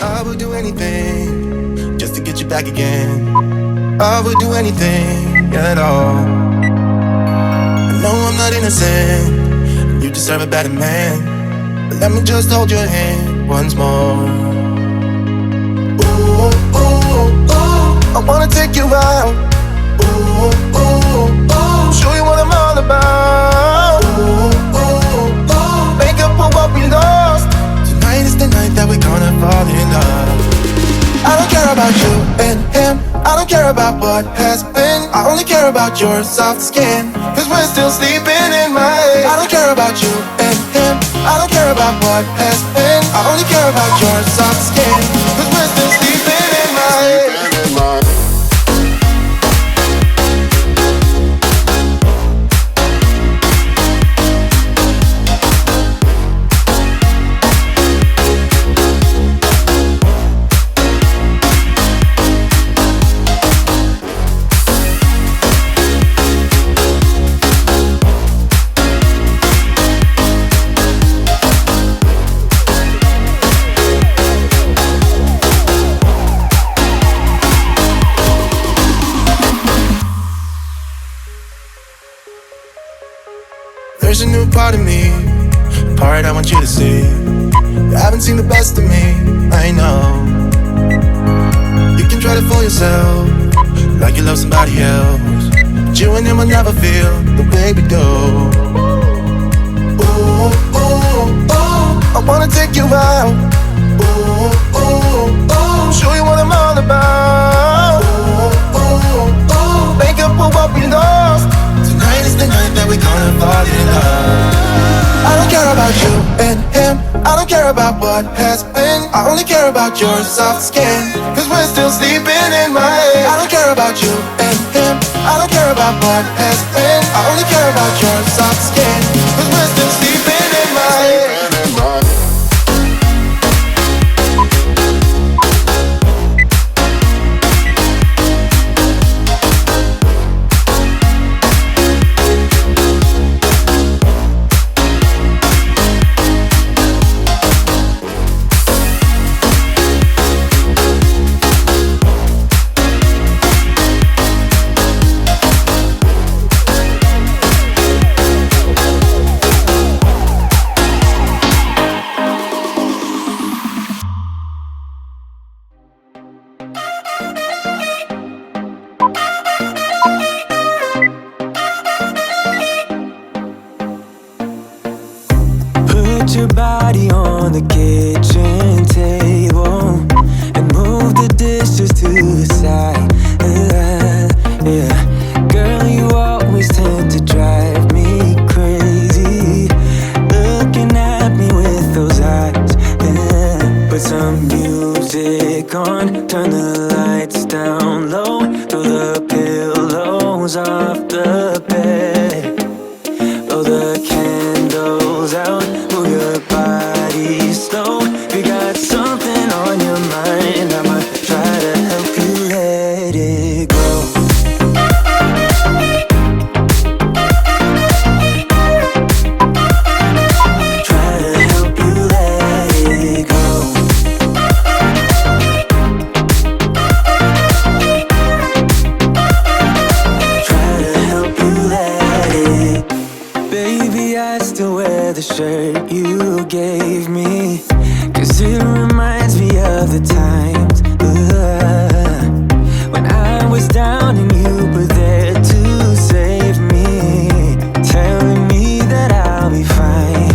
I would do anything just to get you back again. I would do anything at all. I know I'm not innocent, you deserve a better man, but let me just hold your hand once more. Ooh, ooh, ooh, I wanna take you out. Ooh, ooh, ooh, show you what I'm all about. Ooh, ooh, ooh, make up for what we lost. Tonight is the night that we're gonna fall in love. I don't care about you and him, I don't care about what has been. I only care about your soft skin, cause we're still sleeping in my head. I don't care about you and him, I don't care about what has been. I only care about your soft skin, cause we're still sleeping in my head. There's a new part of me, a part I want you to see. You haven't seen the best of me, I know. You can try to fool yourself, like you love somebody else, but you and him will never feel the way we do. Ooh, ooh, ooh, I wanna take you out. Ooh, ooh, ooh, show you what I'm all about. Ooh, ooh, ooh, make up for what we lost. Tonight is the night that we're gonna fall in love. I don't care about you and him, I don't care about what has been. I only care about your soft skin, cause we're still sleeping in my head. I don't care about you and him, I don't care about what has been. I only care about your soft skin, cause we're still sleeping in my head. Put your body on the kitchen table and move the dishes to the side. Yeah, girl, you always tend to drive me crazy, looking at me with those eyes. Yeah. Put some music on, turn the lights down low, throw the pillows off the bed, blow the candles out, move your body slow. If you got something on your mind, I'ma try to help you let it go. Try to help you let it go. Try to help you let it. Baby, I still wear the shirt you gave me, cause it reminds me of the times when I was down and you were there to save me, telling me that I'll be fine.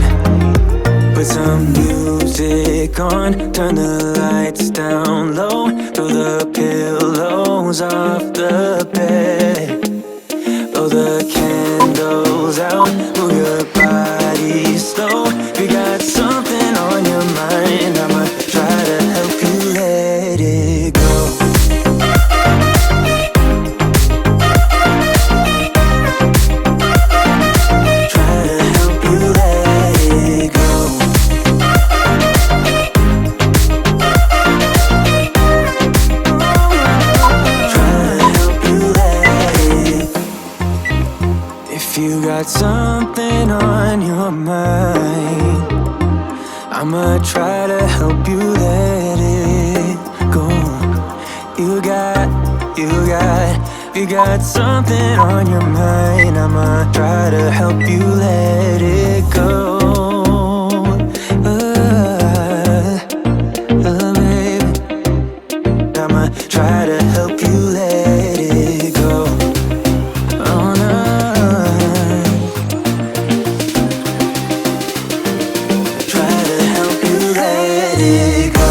Put some music on, turn the lights down low, throw the pillows off the bed, blow the candles out, move your body slow. If you got something on your mind, I'ma try to help you let it go. Try to help you let it go. Try to help you let it. If you got something on your mind, I'ma try to help you let it You got something on your mind. I'ma try to help you let it go. Baby, I'ma try to help you let it go. Oh no. Try to help you let it go.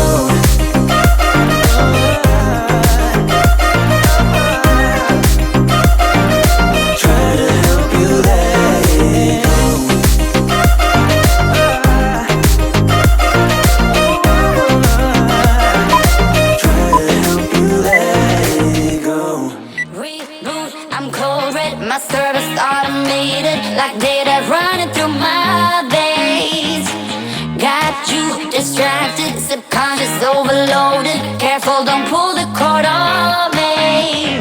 My service automated, like data running through my veins. Got you distracted, subconscious overloaded. Careful, don't pull the cord on me.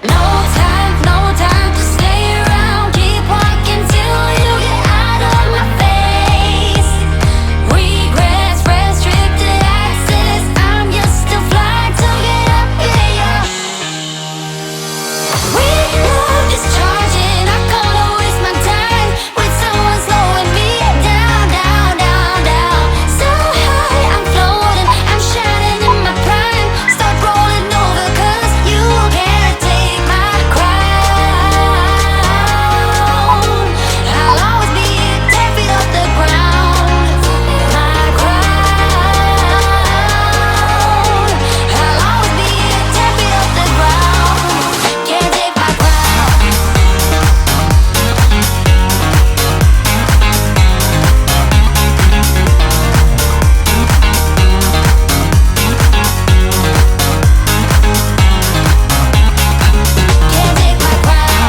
No time to stay around. Keep walking till you get out of my face. Regrets, restricted access. I'm just a flight to get up in ya. We love this charging. I can't waste my time with someone slowing me down, down, down, down. So high, I'm floating, I'm shining in my prime. Start rolling over 'cause you can't take my crown. I'll always be 10 feet off the ground. My crown. I'll always be 10 feet off the ground. Can't take my crown. Can't take my crown. Can't take my crown.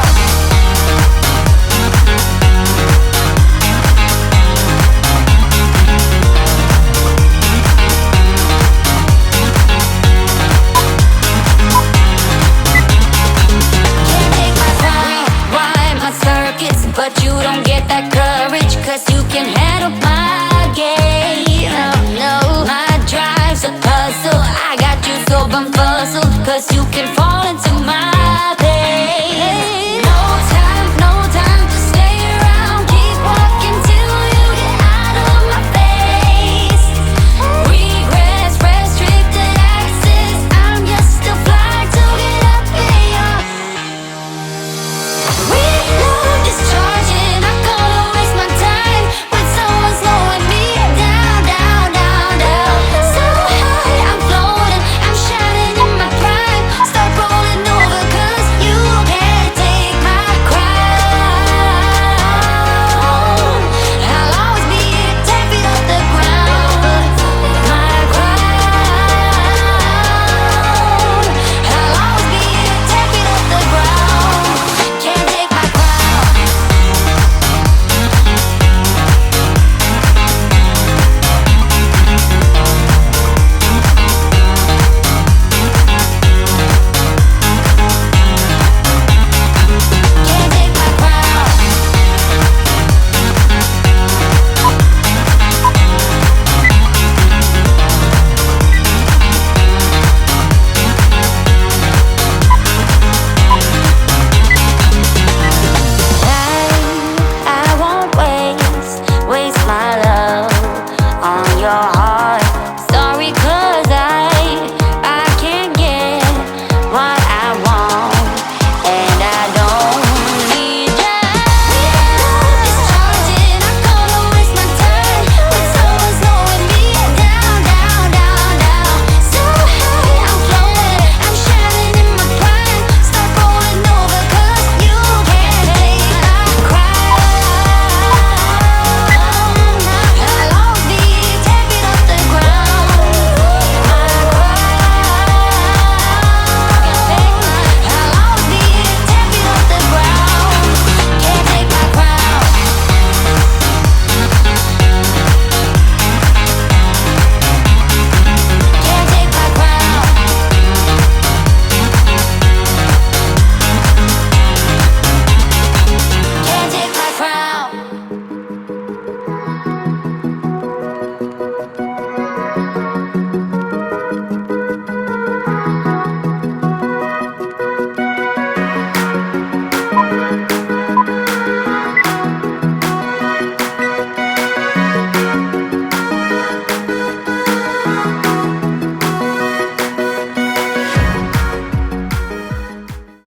Rewind my circuits, but you don't get that courage, 'cause you can handle my game. No, my drive's a puzzle. I got you so bumfuzzled, 'cause you can